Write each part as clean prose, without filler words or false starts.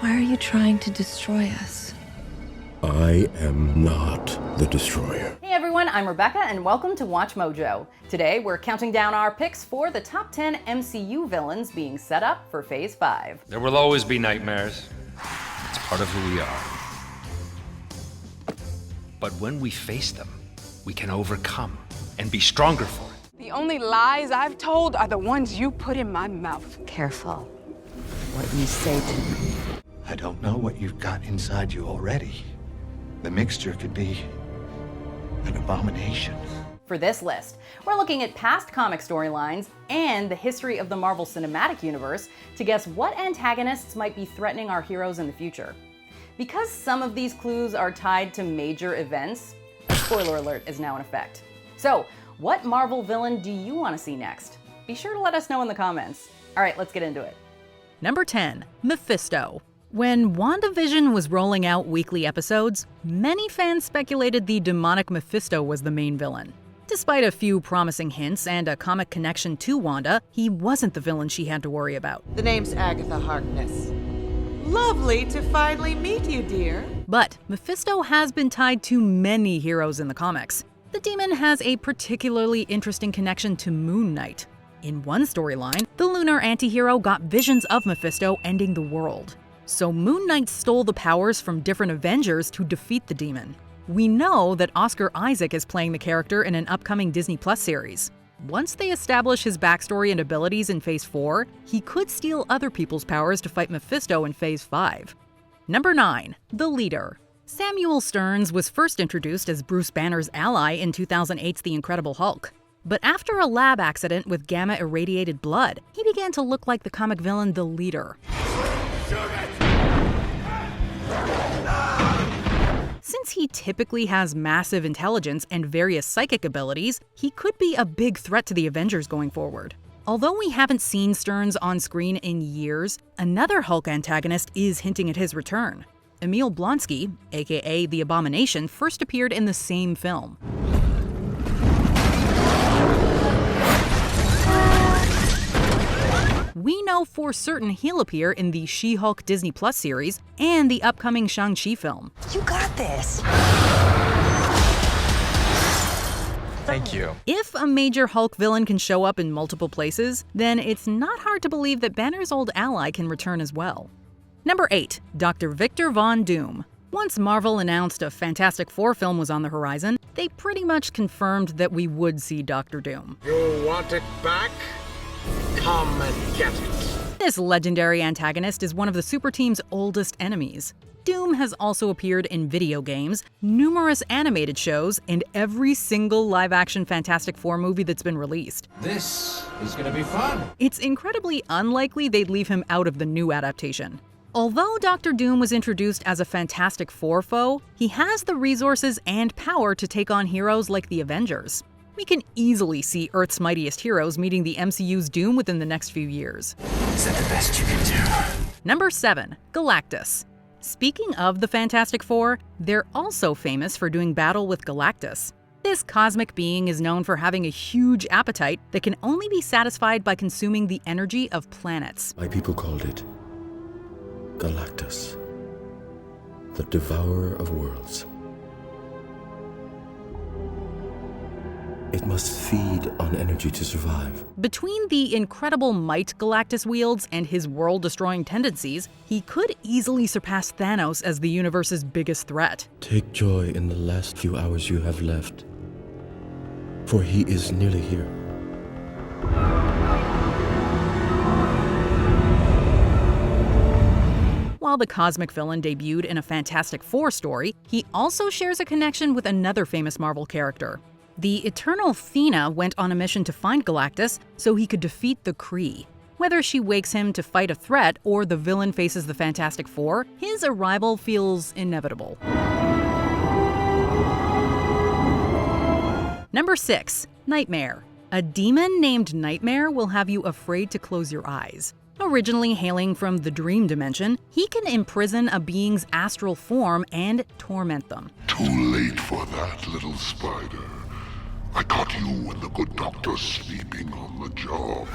Why are you trying to destroy us? I am not the destroyer. Hey everyone, I'm Rebecca and welcome to Watch Mojo. Today we're counting down our picks for the top 10 MCU villains being set up for Phase 5. There will always be nightmares. It's part of who we are. But when we face them, we can overcome and be stronger for it. The only lies I've told are the ones you put in my mouth. Careful what you say to me. I don't know what you've got inside you already. The mixture could be an abomination. For this list, we're looking at past comic storylines and the history of the Marvel Cinematic Universe to guess what antagonists might be threatening our heroes in the future. Because some of these clues are tied to major events, a spoiler alert is now in effect. So, what Marvel villain do you want to see next? Be sure to let us know in the comments. All right, let's get into it. Number 10, Mephisto. When WandaVision was rolling out weekly episodes, many fans speculated the demonic Mephisto was the main villain. Despite a few promising hints and a comic connection to Wanda, he wasn't the villain she had to worry about. The name's Agatha Harkness. Lovely to finally meet you, dear. But Mephisto has been tied to many heroes in the comics. The demon has a particularly interesting connection to Moon Knight. In one storyline, the lunar antihero got visions of Mephisto ending the world. So Moon Knight stole the powers from different Avengers to defeat the demon. We know that Oscar Isaac is playing the character in an upcoming Disney Plus series. Once they establish his backstory and abilities in Phase 4, he could steal other people's powers to fight Mephisto in Phase 5. Number 9, The Leader. Samuel Stearns was first introduced as Bruce Banner's ally in 2008's The Incredible Hulk. But after a lab accident with gamma-irradiated blood, he began to look like the comic villain The Leader. Since he typically has massive intelligence and various psychic abilities, he could be a big threat to the Avengers going forward. Although we haven't seen Stearns on screen in years, another Hulk antagonist is hinting at his return. Emil Blonsky, aka The Abomination, first appeared in the same film. We know for certain he'll appear in the She-Hulk Disney Plus series and the upcoming Shang-Chi film. You got this. Thank you. If a major Hulk villain can show up in multiple places, then it's not hard to believe that Banner's old ally can return as well. Number 8, Dr. Victor Von Doom. Once Marvel announced a Fantastic Four film was on the horizon, they pretty much confirmed that we would see Dr. Doom. You want it back? Come and get it. This legendary antagonist is one of the super team's oldest enemies. Doom has also appeared in video games, numerous animated shows, and every single live-action Fantastic Four movie that's been released. This is gonna be fun. It's incredibly unlikely they'd leave him out of the new adaptation. Although Dr. Doom was introduced as a Fantastic Four foe, he has the resources and power to take on heroes like the Avengers. We can easily see Earth's mightiest heroes meeting the MCU's Doom within the next few years. Is that the best you can do? Number 7, Galactus. Speaking of the Fantastic Four, they're also famous for doing battle with Galactus. This cosmic being is known for having a huge appetite that can only be satisfied by consuming the energy of planets. My people called it Galactus, the devourer of worlds. It must feed on energy to survive. Between the incredible might Galactus wields and his world-destroying tendencies, he could easily surpass Thanos as the universe's biggest threat. Take joy in the last few hours you have left, for he is nearly here. While the cosmic villain debuted in a Fantastic Four story, he also shares a connection with another famous Marvel character. The Eternal Thena went on a mission to find Galactus so he could defeat the Kree. Whether she wakes him to fight a threat or the villain faces the Fantastic Four, his arrival feels inevitable. Number 6, Nightmare. A demon named Nightmare will have you afraid to close your eyes. Originally hailing from the dream dimension, he can imprison a being's astral form and torment them. Too late for that, little spider. I caught you and the good doctor sleeping on the job.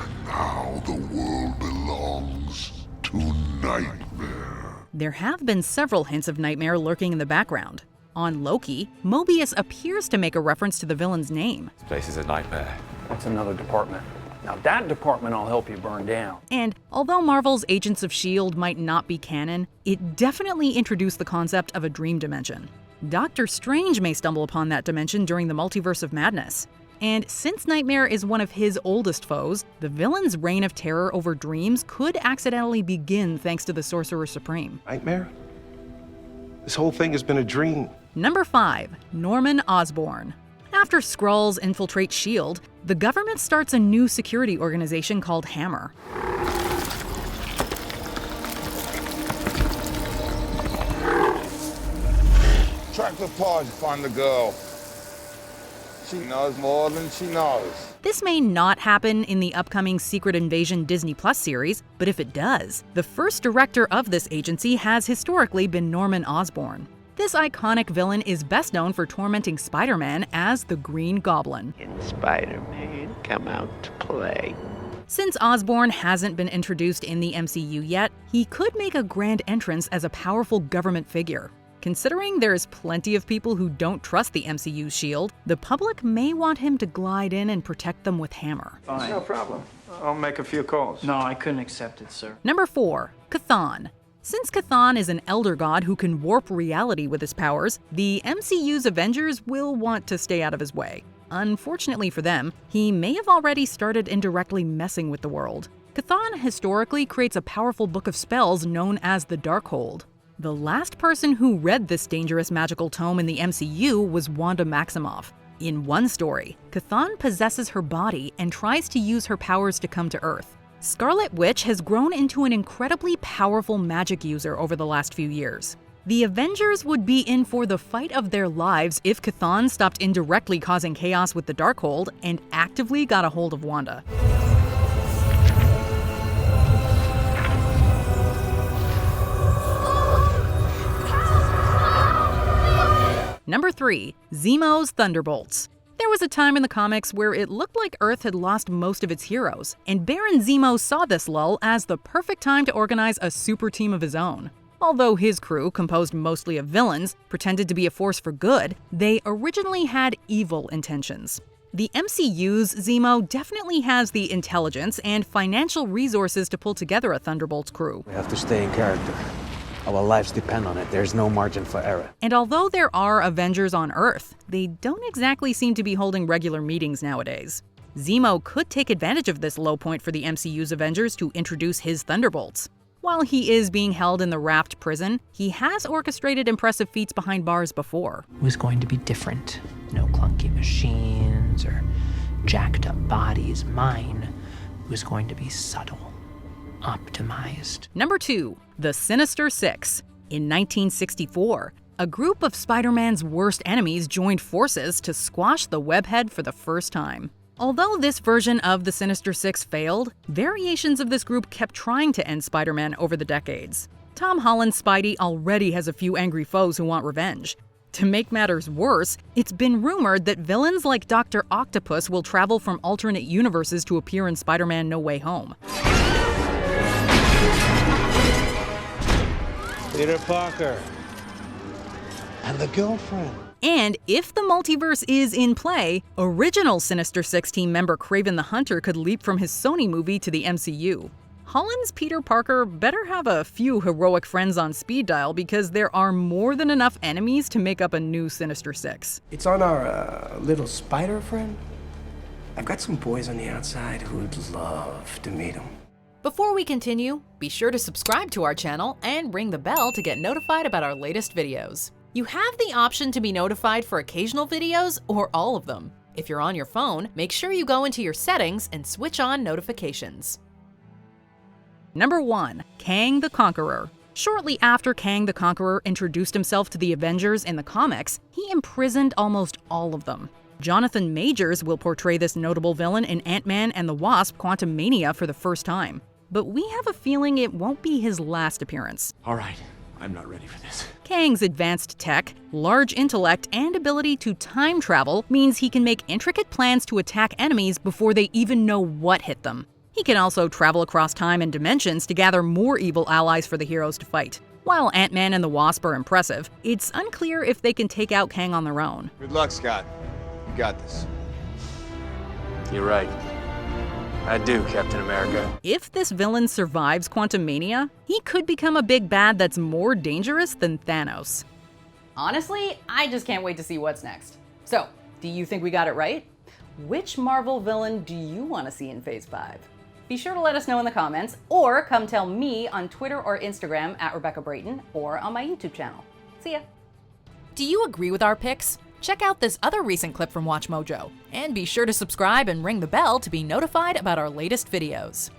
And now the world belongs to Nightmare. There have been several hints of Nightmare lurking in the background. On Loki, Mobius appears to make a reference to the villain's name. This place is a nightmare. That's another department. Now that department I'll help you burn down. And although Marvel's Agents of S.H.I.E.L.D. might not be canon, it definitely introduced the concept of a dream dimension. Doctor Strange may stumble upon that dimension during the Multiverse of Madness. And since Nightmare is one of his oldest foes, the villain's reign of terror over dreams could accidentally begin thanks to the Sorcerer Supreme. Nightmare? This whole thing has been a dream. Number 5. Norman Osborn. After Skrulls infiltrate S.H.I.E.L.D., the government starts a new security organization called Hammer. Track the pod to find the girl. She knows more than she knows. This may not happen in the upcoming Secret Invasion Disney Plus series, but if it does, the first director of this agency has historically been Norman Osborn. This iconic villain is best known for tormenting Spider-Man as the Green Goblin. Can Spider-Man come out to play? Since Osborn hasn't been introduced in the MCU yet, he could make a grand entrance as a powerful government figure. Considering there's plenty of people who don't trust the MCU's S.H.I.E.L.D., the public may want him to glide in and protect them with Hammer. Fine. No problem. I'll make a few calls. No, I couldn't accept it, sir. Number 4. Cathon. Since Cathon is an elder god who can warp reality with his powers, the MCU's Avengers will want to stay out of his way. Unfortunately for them, he may have already started indirectly messing with the world. Cathon historically creates a powerful book of spells known as the Darkhold. The last person who read this dangerous magical tome in the MCU was Wanda Maximoff. In one story, Cathon possesses her body and tries to use her powers to come to Earth. Scarlet Witch has grown into an incredibly powerful magic user over the last few years. The Avengers would be in for the fight of their lives if Cathon stopped indirectly causing chaos with the Darkhold and actively got a hold of Wanda. Number 3. Zemo's Thunderbolts. There was a time in the comics where it looked like Earth had lost most of its heroes, and Baron Zemo saw this lull as the perfect time to organize a super team of his own. Although his crew, composed mostly of villains, pretended to be a force for good, they originally had evil intentions. The MCU's Zemo definitely has the intelligence and financial resources to pull together a Thunderbolts crew. We have to stay in character. Our lives depend on it. There's no margin for error. And although there are Avengers on Earth, they don't exactly seem to be holding regular meetings nowadays. Zemo could take advantage of this low point for the MCU's Avengers to introduce his Thunderbolts. While he is being held in the Wrapped prison, he has orchestrated impressive feats behind bars before. It was going to be different. No clunky machines or jacked up bodies. Mine was going to be subtle. Optimized. Number 2. The Sinister Six. In 1964, a group of Spider-Man's worst enemies joined forces to squash the Webhead for the first time. Although this version of the Sinister Six failed, variations of this group kept trying to end Spider-Man over the decades. Tom Holland's Spidey already has a few angry foes who want revenge. To make matters worse, it's been rumored that villains like Dr. Octopus will travel from alternate universes to appear in Spider-Man No Way Home. Peter Parker. And the girlfriend. And if the multiverse is in play, original Sinister Six team member Kraven the Hunter could leap from his Sony movie to the MCU. Holland's Peter Parker better have a few heroic friends on speed dial because there are more than enough enemies to make up a new Sinister Six. It's on our little spider friend. I've got some boys on the outside who'd love to meet him. Before we continue, be sure to subscribe to our channel and ring the bell to get notified about our latest videos. You have the option to be notified for occasional videos or all of them. If you're on your phone, make sure you go into your settings and switch on notifications. Number 1. Kang the Conqueror. Shortly after Kang the Conqueror introduced himself to the Avengers in the comics, he imprisoned almost all of them. Jonathan Majors will portray this notable villain in Ant-Man and the Wasp: Quantumania for the first time. But we have a feeling it won't be his last appearance. All right, I'm not ready for this. Kang's advanced tech, large intellect, and ability to time travel means he can make intricate plans to attack enemies before they even know what hit them. He can also travel across time and dimensions to gather more evil allies for the heroes to fight. While Ant-Man and the Wasp are impressive, it's unclear if they can take out Kang on their own. Good luck, Scott. You got this. You're right. I do, Captain America. If this villain survives Quantumania, he could become a big bad that's more dangerous than Thanos. Honestly, I just can't wait to see what's next. So, do you think we got it right? Which Marvel villain do you want to see in Phase 5? Be sure to let us know in the comments, or come tell me on Twitter or Instagram at Rebecca Brayton, or on my YouTube channel. See ya! Do you agree with our picks? Check out this other recent clip from WatchMojo, and be sure to subscribe and ring the bell to be notified about our latest videos.